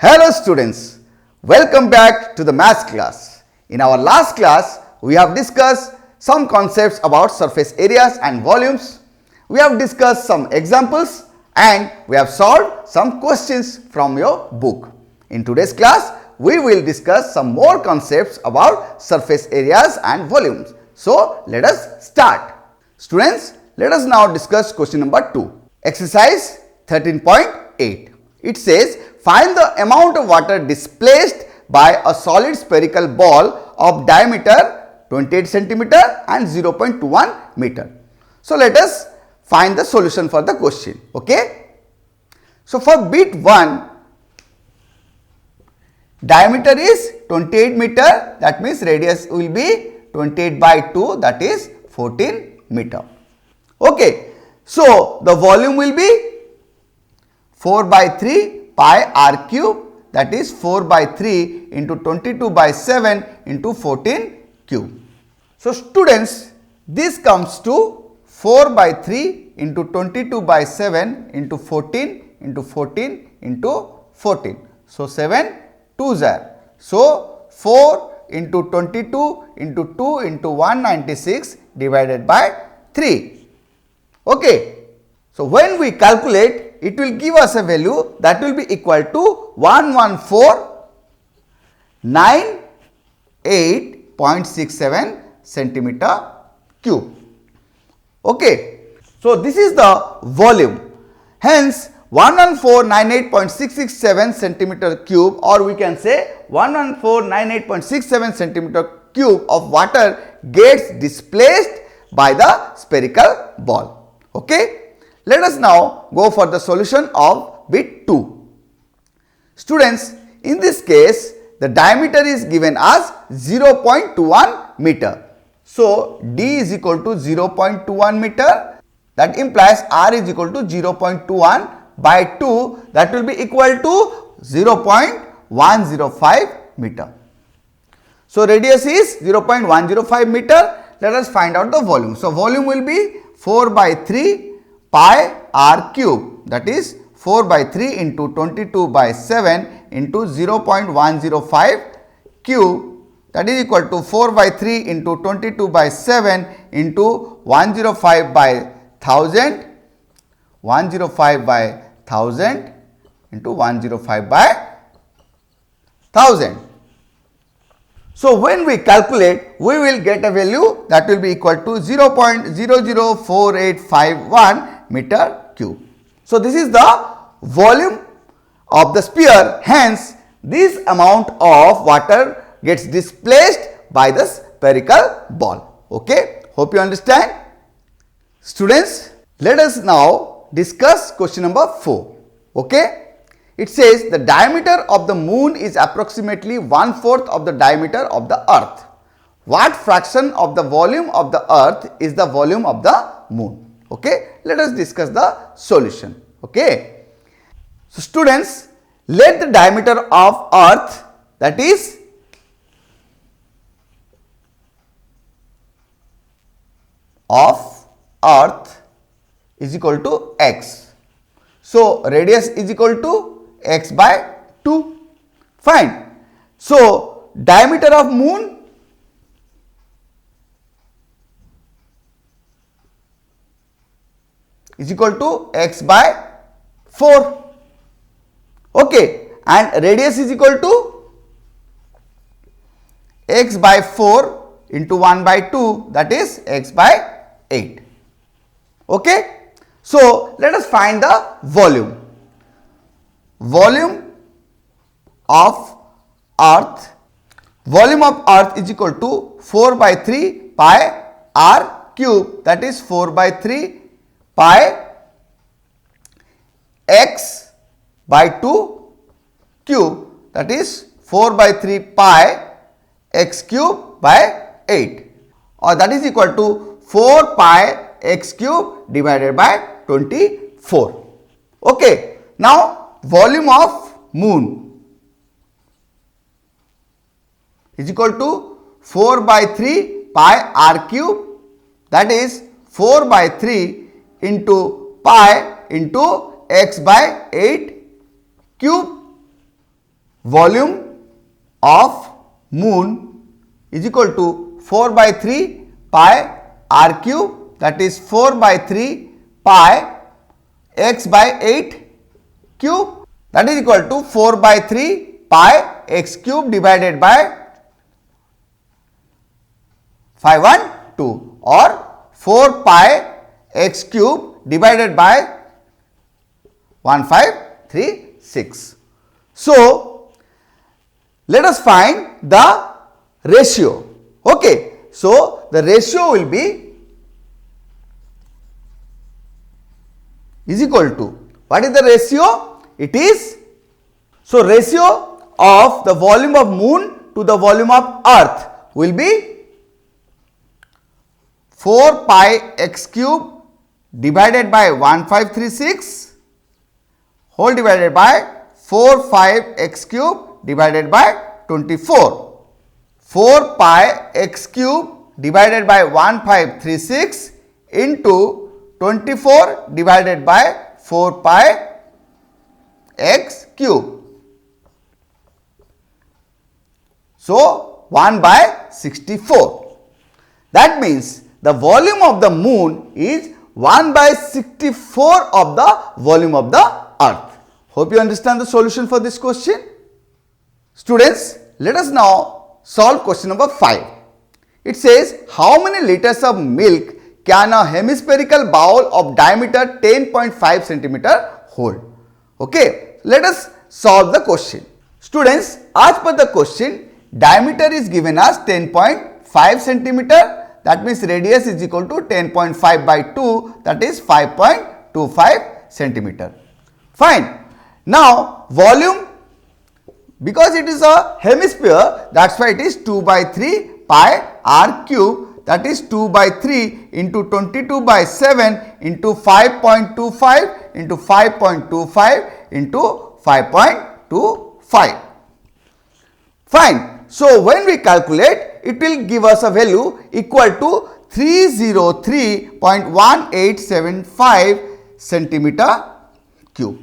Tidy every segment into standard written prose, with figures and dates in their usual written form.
Hello students, welcome back to the maths class. In our last class, we have discussed some concepts about surface areas and volumes. We have discussed some examples and we have solved some questions from your book. In today's class, we will discuss some more concepts about surface areas and volumes. So, let us start. Students, let us now discuss question number 2. Exercise 13.8. It says, find the amount of water displaced by a solid spherical ball of diameter 28 centimeter and 0.21 meter. So, let us find the solution for the question. Okay. So, for bit 1, diameter is 28 meter, that means radius will be 28 by 2, that is 14 meter. Okay. So, the volume will be 4 by 3 pi r cube, that is 4 by 3 into 22 by 7 into 14 cube. So, students, this comes to 4 by 3 into 22 by 7 into 14 into 14 into 14. So, 7 2s are. So, 4 into 22 into 2 into 196 divided by 3. Okay. So, when we calculate, it will give us a value that will be equal to 11498.67 centimeter cube. Okay. So, this is the volume. Hence, 11498.667 centimeter cube, or we can say 11498.67 centimeter cube of water gets displaced by the spherical ball. Okay. Let us now go for the solution of bit 2. Students, in this case, the diameter is given as 0.21 meter. So, D is equal to 0.21 meter, that implies R is equal to 0.21 by 2, that will be equal to 0.105 meter. So, radius is 0.105 meter. Let us find out the volume. So, volume will be 4 by 3 pi r cube, that is 4 by 3 into 22 by 7 into 0.105 cube, that is equal to 4 by 3 into 22 by 7 into 105 by 1000, 105 by 1000 into 105 by 1000. So, when we calculate, we will get a value that will be equal to 0.004851 meter cube. So, this is the volume of the sphere. Hence, this amount of water gets displaced by the spherical ball. Okay. Hope you understand. Students, let us now discuss question number 4. Okay. It says the diameter of the moon is approximately 1/4 of the diameter of the earth. What fraction of the volume of the earth is the volume of the moon? Okay. Let us discuss the solution. Okay. So, students, let the diameter of earth, that is is equal to x. So, radius is equal to x by 2. Fine. So, diameter of moon is equal to x by 4. Okay. And radius is equal to x by 4 into 1 by 2, that is x by 8. Okay. So, let us find the volume. Volume of earth is equal to 4 by 3 pi r cube, that is 4 by 3 pi x by 2 cube, that is 4 by 3 pi x cube by 8, or that is equal to 4 pi x cube divided by 24. Okay. Now, volume of moon is equal to 4 by 3 pi r cube, that is 4 by 3 into pi into x by 8 cube. volume of moon is equal to 4 by 3 pi r cube, that is 4 by 3 pi x by 8 cube, that is equal to 4 by 3 pi x cube divided by 512 or 4 pi x cube divided by 1536. So, let us find the ratio. Okay. So, the ratio will be is equal to, what is the ratio? It is, so ratio of the volume of moon to the volume of earth will be 4 pi x cube divided by 1536 whole divided by 4 5 x cube divided by 24. 4 pi x cube divided by 1536 into 24 divided by 4 pi x cube. So, 1 by 64. That means the volume of the moon is 1 by 64 of the volume of the earth. Hope you understand the solution for this question. Students, let us now solve question number 5. It says, how many liters of milk can a hemispherical bowl of diameter 10.5 centimeter hold? Okay, let us solve the question. Students, as per the question, diameter is given as 10.5 centimeter. That means radius is equal to 10.5 by 2, that is 5.25 centimeter. Fine. Now, volume, because it is a hemisphere, that is why it is 2 by 3 pi r cube, that is 2 by 3 into 22 by 7 into 5.25 into 5.25 into 5.25. Fine. So, when we calculate, it will give us a value equal to 303.1875 centimeter cube.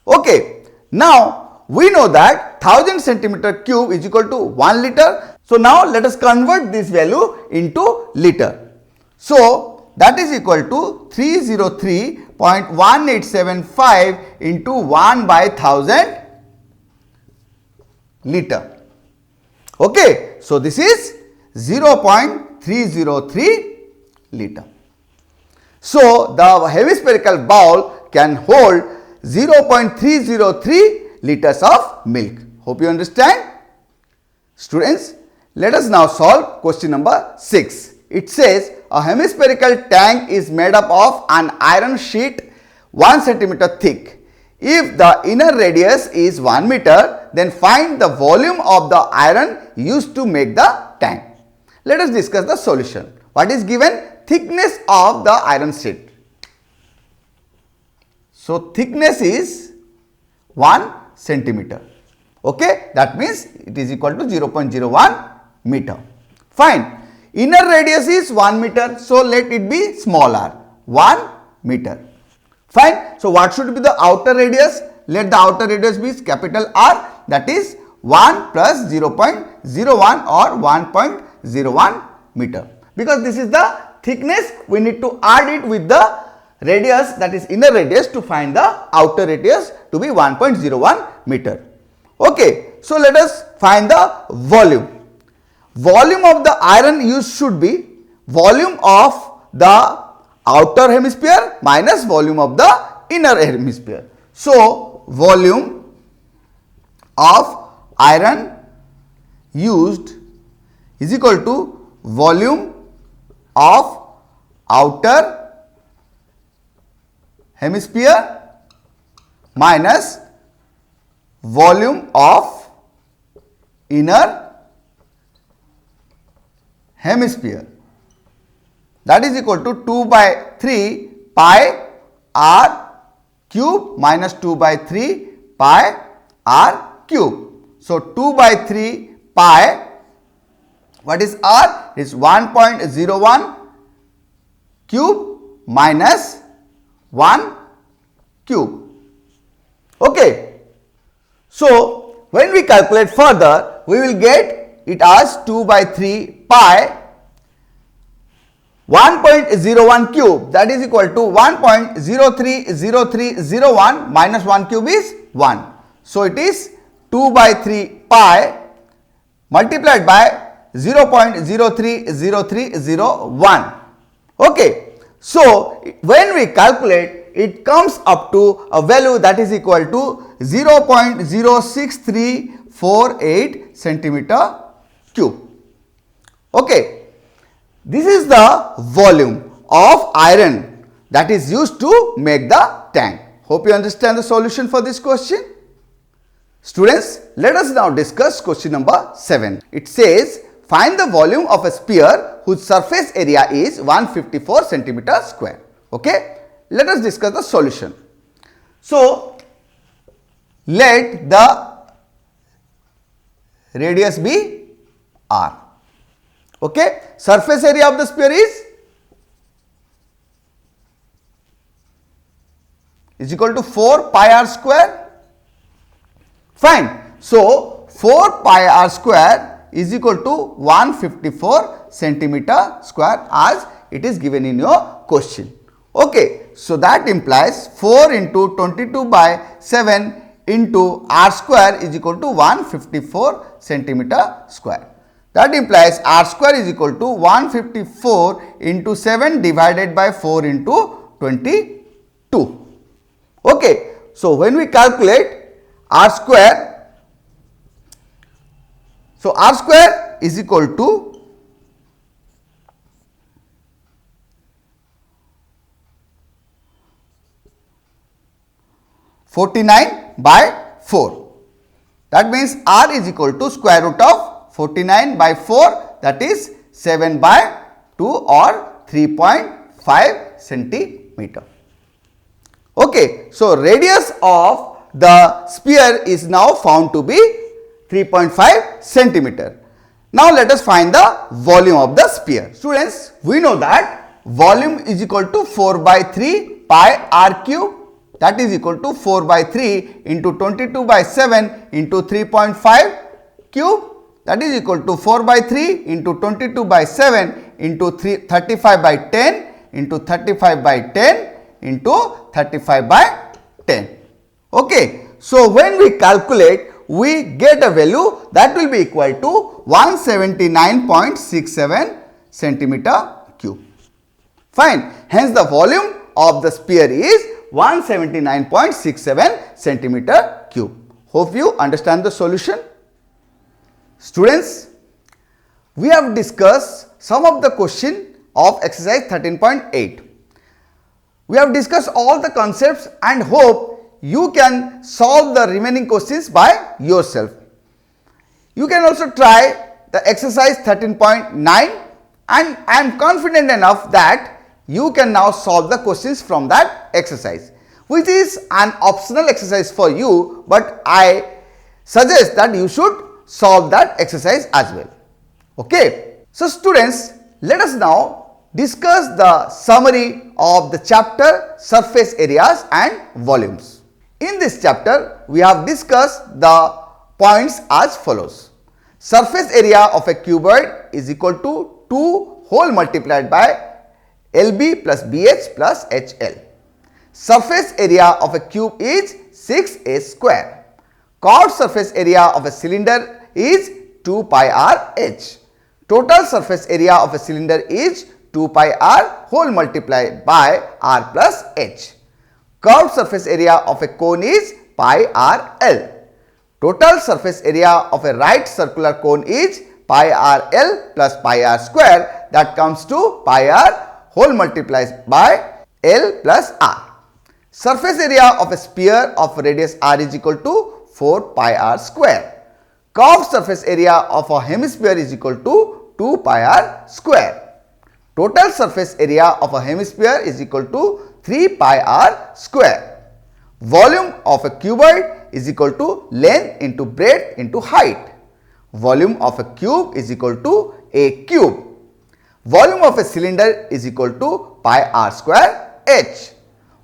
Okay. Now, we know that 1000 centimeter cube is equal to 1 liter. So, now let us convert this value into liter. So, that is equal to 303.1875 into 1 by 1000 liter. Okay. So, this is 0.303 liter. So, the hemispherical bowl can hold 0.303 liters of milk. Hope you understand. Students, let us now solve question number 6. It says a hemispherical tank is made up of an iron sheet 1 centimeter thick. If the inner radius is 1 meter, then find the volume of the iron used to make the tank. Let us discuss the solution. What is given? Thickness of the iron sheet. So, thickness is 1 centimeter. Okay, that means it is equal to 0.01 meter. Fine. Inner radius is 1 meter. So, let it be smaller, 1 meter. Fine. So, what should be the outer radius? Let the outer radius be capital R, that is 1 plus 0.01 or 1.01 meter. Because this is the thickness, we need to add it with the radius, that is inner radius, to find the outer radius to be 1.01 meter. Okay. So, let us find the volume. Volume of the iron used should be volume of the outer hemisphere minus volume of the inner hemisphere. So, volume of iron used is equal to volume of outer hemisphere minus volume of inner hemisphere, that is equal to 2 by 3 pi r cube minus 2 by 3 pi r cube. So, 2 by 3 pi, what is r? Is 1.01 cube minus 1 cube. Okay. So, when we calculate further, we will get it as 2 by 3 pi 1.01 cube, that is equal to 1.030301 minus 1 cube is 1. So it is 2 by 3 pi multiplied by 0.030301. Okay. So when we calculate, it comes up to a value that is equal to 0.06348 centimeter cube. Okay. This is the volume of iron that is used to make the tank. Hope you understand the solution for this question. Students, let us now discuss question number 7. It says, find the volume of a sphere whose surface area is 154 centimeter square. Okay. Let us discuss the solution. So, let the radius be r. Okay. Surface area of the sphere is equal to 4 pi r square. Fine. So, 4 pi r square is equal to 154 centimeter square as it is given in your question. Okay. So, that implies 4 into 22 by 7 into r square is equal to 154 centimeter square. That implies r square is equal to 154 into 7 divided by 4 into 22. Okay. So, when we calculate r square, so r square is equal to 49 by 4. That means r is equal to square root of 49 by 4, that is 7 by 2 or 3.5 centimeter. Okay. So, radius of the sphere is now found to be 3.5 centimeter. Now, let us find the volume of the sphere. Students, we know that volume is equal to 4 by 3 pi r cube, that is equal to 4 by 3 into 22 by 7 into 3.5 cube, that is equal to 4 by 3 into 22 by 7 into 35 by 10 into 35 by 10 into 35 by 10. Okay. So, when we calculate, we get a value that will be equal to 179.67 centimeter cube. Fine. Hence, the volume of the sphere is 179.67 centimeter cube. Hope you understand the solution. Students, we have discussed some of the question of exercise 13.8. We have discussed all the concepts and hope you can solve the remaining questions by yourself. You can also try the exercise 13.9, and I am confident enough that you can now solve the questions from that exercise, which is an optional exercise for you, but I suggest that you should solve that exercise as well. Okay. So, students, let us now discuss the summary of the chapter surface areas and volumes. In this chapter, we have discussed the points as follows. Surface area of a cuboid is equal to 2 whole multiplied by LB plus BH plus HL. Surface area of a cube is 6a square. Curved surface area of a cylinder is 2 pi r h. Total surface area of a cylinder is 2 pi r whole multiplied by r plus h. Curved surface area of a cone is pi r l. Total surface area of a right circular cone is pi r l plus pi r square, that comes to pi r whole multiplied by l plus r. Surface area of a sphere of radius r is equal to 4 pi r square. Curved surface area of a hemisphere is equal to 2 pi r square. Total surface area of a hemisphere is equal to 3 pi r square. Volume of a cuboid is equal to length into breadth into height. Volume of a cube is equal to a cube. Volume of a cylinder is equal to pi r square h.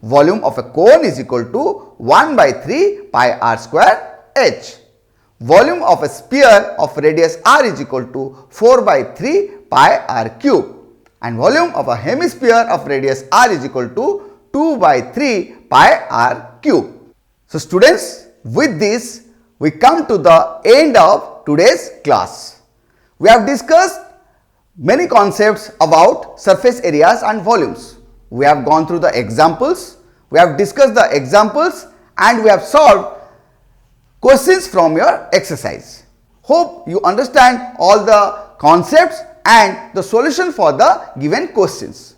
Volume of a cone is equal to 1 by 3 pi r square h. volume of a sphere of radius r is equal to 4 by 3 pi r cube, and volume of a hemisphere of radius r is equal to 2 by 3 pi r cube. So students, with this we come to the end of today's class. We have discussed many concepts about surface areas and volumes. We have gone through the examples, we have discussed the examples, and we have solved questions from your exercise. Hope you understand all the concepts and the solution for the given questions.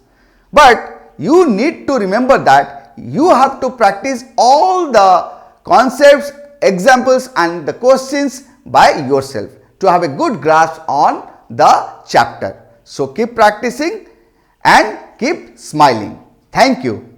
But you need to remember that you have to practice all the concepts, examples and the questions by yourself to have a good grasp on the chapter. So keep practicing and keep smiling. Thank you.